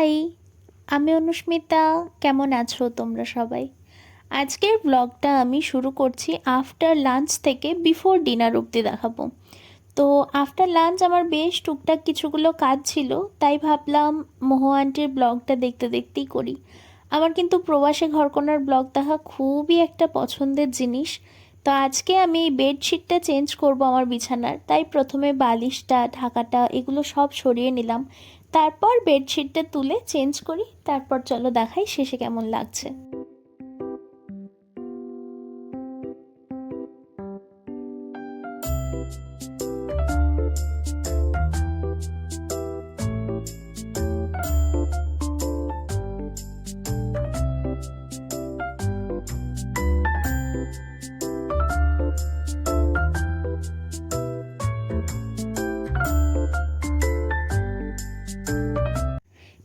High, আমি অনুস্মিতা। কেমন আছো তোমরা সবাই? আজকের ব্লগটা আমি শুরু করছি আফটার লাঞ্চ থেকে বিফোর ডিনার অবধি দেখাবো। তো আফটার লাঞ্চ আমার বেশ টুকটাক কিছুগুলো কাজ ছিল, তাই ভাবলাম মোহো আন্টির ব্লগটা দেখতে দেখতেই করি। আমার কিন্তু প্রবাসে ঘরকোনার ব্লগ দেখা খুবই একটা পছন্দের জিনিস। তো আজকে আমি এই বেডশিটটা চেঞ্জ করব আমার বিছানার, তাই প্রথমে বালিশটা ঢাকাটা এগুলো সব সরিয়ে নিলাম। তারপর বেডশিটটা তুলে চেঞ্জ করি, তারপর চলো দেখাই শেষে কেমন লাগছে।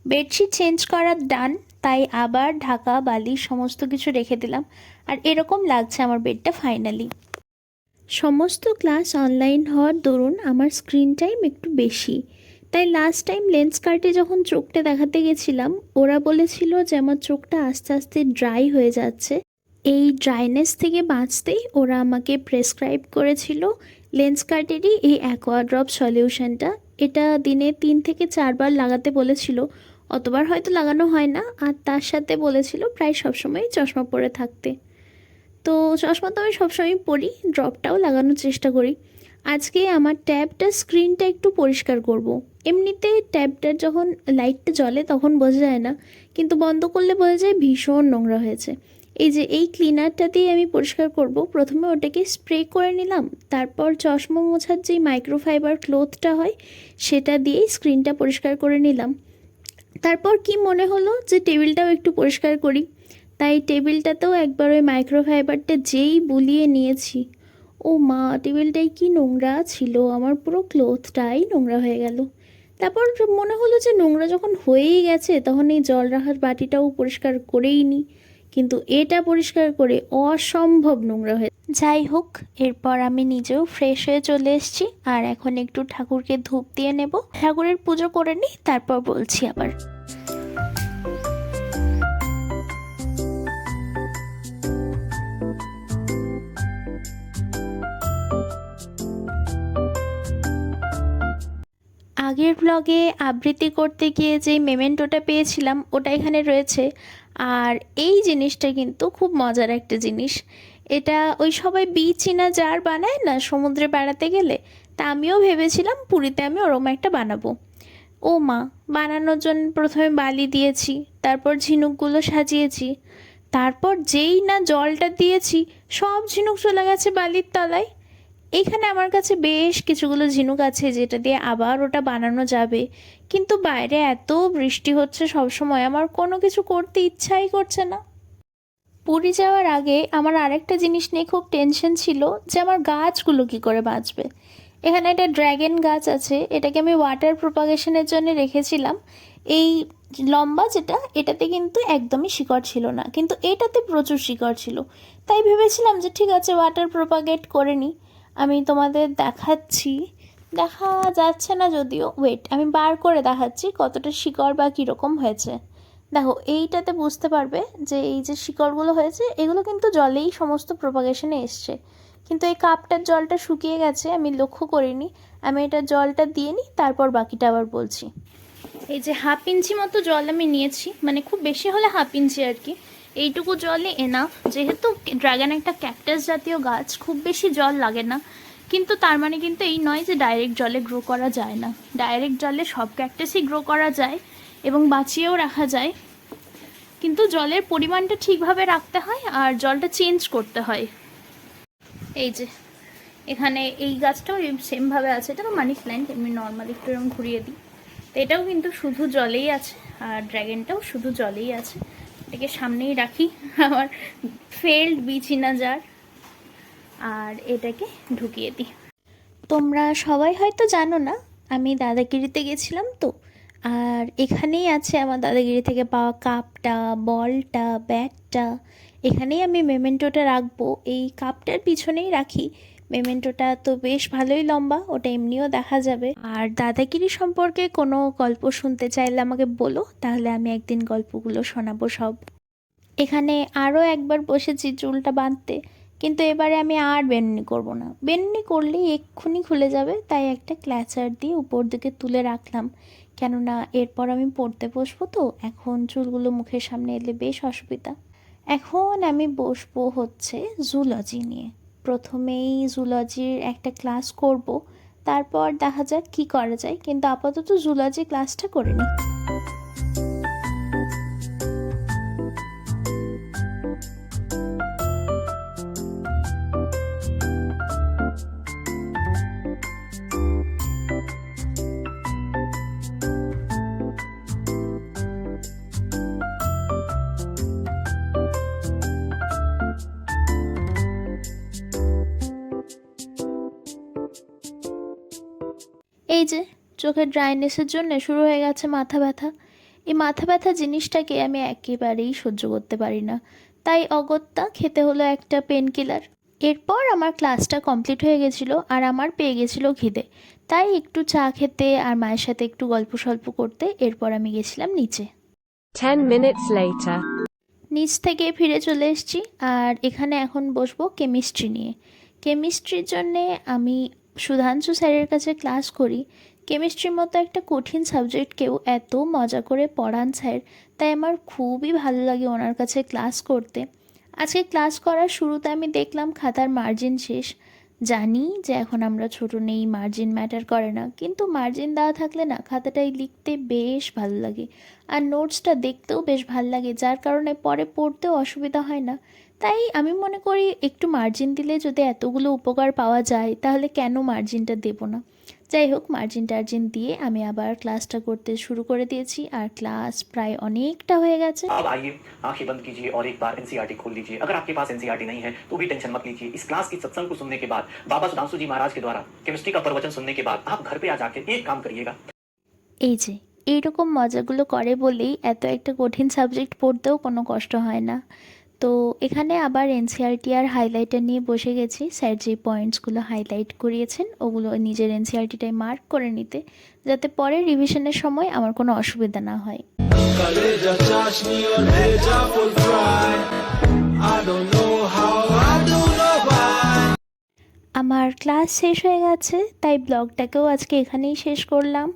বেডশিট চেঞ্জ করার ডান, তাই আবার ঢাকা বালিশ সমস্ত কিছু রেখে দিলাম। আর এরকম লাগছে আমার বেডটা ফাইনালি। সমস্ত ক্লাস অনলাইন হওয়ার দরুন আমার স্ক্রিন টাইম একটু বেশি, তাই লাস্ট টাইম লেন্স কার্টে যখন চোখটা দেখাতে গেছিলাম ওরা বলেছিল যে আমার চোখটা আস্তে আস্তে ড্রাই হয়ে যাচ্ছে। এই ড্রাইনেস থেকে বাঁচতেই ওরা আমাকে প্রেসক্রাইব করেছিল লেন্স কার্টেরই এই অ্যাকোয়া ড্রপ সলিউশনটা। এটা দিনে 3 থেকে 4 বার লাগাতে বলেছিল, অতবার হয়তো লাগানো হয় না। আর তার সাথে বলেছিল প্রায় সবসময় চশমা পরে থাকতে। তো চশমা তো আমি সবসময় পরি, ড্রপটাও লাগানোর চেষ্টা করি। আজকে আমার ট্যাবটা স্ক্রিনটা একটু পরিষ্কার করব। এমনিতে ট্যাবটার যখন লাইটটা জ্বলে তখন বোঝা যায় না, কিন্তু বন্ধ করলে বোঝা যায় ভীষণ নোংরা হয়েছে। এই যে এই ক্লিনারটা দিয়ে আমি পরিষ্কার করব। প্রথমে ওটাকে স্প্রে করে নিলাম, তারপর চশমা মোছার যেই মাইক্রোফাইবার ক্লথটা হয় সেটা দিয়েই স্ক্রিনটা পরিষ্কার করে নিলাম। তারপর কি মনে হলো যে টেবিলটাও একটু পরিষ্কার করি, তাই টেবিলটাতেও একবার ওই মাইক্রোফাইবারটা যেই বুলিয়ে নিয়েছি, ও মা, টেবিলটাই কি নোংরা ছিল, আমার পুরো ক্লোথটাই নোংরা হয়ে গেল। তারপর মনে হলো যে নোংরা যখন হয়েই গেছে তখন এই জল রাখার বাটিটাও পরিষ্কার করেই নিই, কিন্তু এটা পরিষ্কার করে অসম্ভব নোংরা হয়ে। যাই হোক, এরপর আমি নিজেও ফ্রেশ হয়ে চলে এসেছি, আর এখন একটু ঠাকুরকে ধূপ দিয়ে নেব, ঠাকুরের পুজো করে নিই, তারপর বলছি আবার। আগের ব্লগে আবৃত্তি করতে গিয়ে যে মেমেন্টোটা পেয়েছিলাম ওটা এখানে রয়েছে। আর এই জিনিসটা কিন্তু খুব মজার একটা জিনিস। এটা ওই সবাই চিনা জার বানায় না সমুদ্রে বেড়াতে গেলে, তা আমিও ভেবেছিলাম পুরীতে আমি ওরম একটা বানাবো। ও মা, বানানোর জন্য প্রথমে বালি দিয়েছি, তারপর ঝিনুকগুলো সাজিয়েছি, তারপর যেই না জলটা দিয়েছি সব ঝিনুক চলে গেছে বালির তলায়। এখানে আমার কাছে বেশ কিছুগুলো ঝিনুক আছে যেটা দিয়ে আবার ওটা বানানো যাবে, কিন্তু বাইরে এত বৃষ্টি হচ্ছে সব সময়, আমার কোনো কিছু করতে ইচ্ছাই করছে না। পুরী যাওয়ার আগে আমার আরেকটা জিনিস নিয়ে খুব টেনশন ছিল যে আমার গাছগুলো কি করে বাঁচবে। এখানে একটা ড্র্যাগন গাছ আছে, এটাকে আমি ওয়াটার প্রপাগেশনের জন্য রেখেছিলাম। এই লম্বা যেটা, এটাতে কিন্তু একদমই শিকড় ছিল না, কিন্তু এটাতে প্রচুর শিকড় ছিল। তাই ভেবেছিলাম যে ঠিক আছে ওয়াটার প্রপাগেট করে নিই। আমি তোমাদের দেখাচ্ছি, দেখা যাচ্ছে না যদিও, ওয়েট আমি বার করে দেখাচ্ছি কতটা শিকড় বা কীরকম হয়েছে। দেখো এইটাতে বুঝতে পারবে যে এই যে শিকড়গুলো হয়েছে এগুলো কিন্তু জলেই সমস্ত প্রপাগেশনে এসছে, কিন্তু এই কাপটার জলটা শুকিয়ে গেছে, আমি লক্ষ্য করিনি। আমি এটা জলটা দিয়ে নিই, তারপর বাকিটা আবার বলছি। এই যে 1/2 ইঞ্চি মতো জল আমি নিয়েছি, মানে খুব বেশি হলে 1/2 ইঞ্চি আর কি। এইটুকু জলে এনাফ, যেহেতু ড্রাগন একটা ক্যাকটাস জাতীয় গাছ, খুব বেশি জল লাগে না। কিন্তু তার মানে কিন্তু এই নয় যে ডাইরেক্ট জলে গ্রো করা যায় না। ডাইরেক্ট জলে সব ক্যাকটাসই গ্রো করা যায় এবং বাঁচিয়েও রাখা যায়, কিন্তু জলের পরিমাণটা ঠিকভাবে রাখতে হয় আর জলটা চেঞ্জ করতে হয়। এই যে এখানে এই গাছটাও সেমভাবে আছে, এটা তো মানি প্ল্যান্ট, এমনি নর্মাল একটু এরকম ঘুরিয়ে দিই। তো এটাও কিন্তু শুধু জলেই আছে, আর ড্র্যাগনটাও শুধু জলেই আছে। এটাকে সামনেই রাখি, আমার ফেল্ড বিচিনা জার, আর এটাকে ঢুকিয়ে দিই। তোমরা সবাই হয়তো জানো না, আমি দাদাগিরিতে গেছিলাম তো, আর এখানেই আছে আমার দাদাগিরি থেকে পাওয়া কাপটা, বলটা, ব্যাগটা। এখানেই আমি মেমেন্টোটা রাখবো, এই কাপটার পিছনেই রাখি মেমেন্টোটা তো বেশ ভালোই লম্বা, ওটা এমনিও দেখা যাবে। আর দাদাগিরি সম্পর্কে কোনো গল্প শুনতে চাইলে আমাকে বলো, তাহলে আমি একদিন গল্পগুলো শোনাবো সব। এখানে আরও একবার বসেছি চুলটা বাঁধতে, কিন্তু এবারে আমি আর বেনুনি করব না, বেনুনি করলেই এক্ষুনি খুলে যাবে, তাই একটা ক্ল্যাচার দিয়ে উপর দিকে তুলে রাখলাম। কেননা এরপর আমি পড়তে বসবো, তো এখন চুলগুলো মুখের সামনে এলে বেশ অসুবিধা। এখন আমি বসবো হচ্ছে জুলজি নিয়ে। প্রথমেই জুলজির একটা ক্লাস করব, তারপর দেখা যাক কী করা যায়, কিন্তু আপাতত জুলজি ক্লাসটা করে নিই। এই যে চোখের ড্রাইনেসের জন্য শুরু হয়ে গেছে মাথা ব্যথা। এই মাথা ব্যথা জিনিসটাকে আমি একেবারেই সহ্য করতে পারি না, তাই অগত্যা খেতে হলো একটা পেন কিলার। এরপর আমার ক্লাসটা কমপ্লিট হয়ে গেছিলো আর আমার পেয়ে গেছিলো খিদে, তাই একটু চা খেতে আর মায়ের সাথে একটু গল্প সল্প করতে এরপর আমি গেছিলাম নিচে। 10 minutes later. নিচ থেকে ফিরে চলে এসেছি, আর এখানে এখন বসবো কেমিস্ট্রি নিয়ে। কেমিস্ট্রির জন্যে আমি সুধাংশু স্যারের কাছে ক্লাস করি। কেমিস্ট্রির মতো একটা কঠিন সাবজেক্টকেও এত মজা করে পড়ান স্যার, তাই আমার খুবই ভালো লাগে ওনার কাছে ক্লাস করতে। আজকে ক্লাস করার শুরুতে আমি দেখলাম খাতার মার্জিন শেষ। জানি যে এখন আমরা ছোট নেই, মার্জিন ম্যাটার করে না, কিন্তু মার্জিন দেওয়া থাকলে না খাতাটাই লিখতে বেশ ভালো লাগে, আর নোটসটা দেখতেও বেশ ভালো লাগে, যার কারণে পরে পড়তেও অসুবিধা হয় না। তাই আমি মনে করি একটু মার্জিন দিলে যদি এতগুলো উপকার পাওয়া যায়, তাহলে কেন মার্জিনটা দেবো না। যাই হোক, মার্জিন টার্জিন দিয়ে আমি আবার ক্লাসটা করতে শুরু করে দিয়েছি, আর ক্লাস প্রায় অনেকটা হয়ে গেছে। अब आइए आंखें बंद कीजिए और एक बार एनसीईआरटी खोल लीजिए। अगर आपके पास एनसीईआरटी नहीं है तो भी टेंशन मत लीजिए। इस क्लास की सत्संग को सुनने के बाद, बाबा सुधांशु जी महाराज के द्वारा केमिस्ट्री का प्रवचन सुनने के बाद आप घर पे आ जाके एक काम करिएगा। এই যে এইরকম মজাগুলো করে বলেই এত একটা কঠিন সাবজেক্ট পড়তেও কোনো কষ্ট হয় না। তো এখানে আবার এনসিইআরটি আর হাইলাইটার নিয়ে বসে গেছি, স্যার যে পয়েন্টসগুলো হাইলাইট করিয়েছেন ওগুলো নিজের এনসিইআরটিটায় মার্ক করে নিতে, যাতে পরে রিভিশনের সময় আমার কোনো অসুবিধা না হয়। Kaleja chashni aur bheja full fry. I don't know how, I don't know why. আমার ক্লাস শেষ হয়ে গেছে, তাই ব্লগটাকেও আজকে এখানেই শেষ করলাম।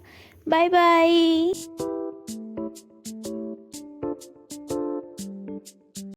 Bye bye.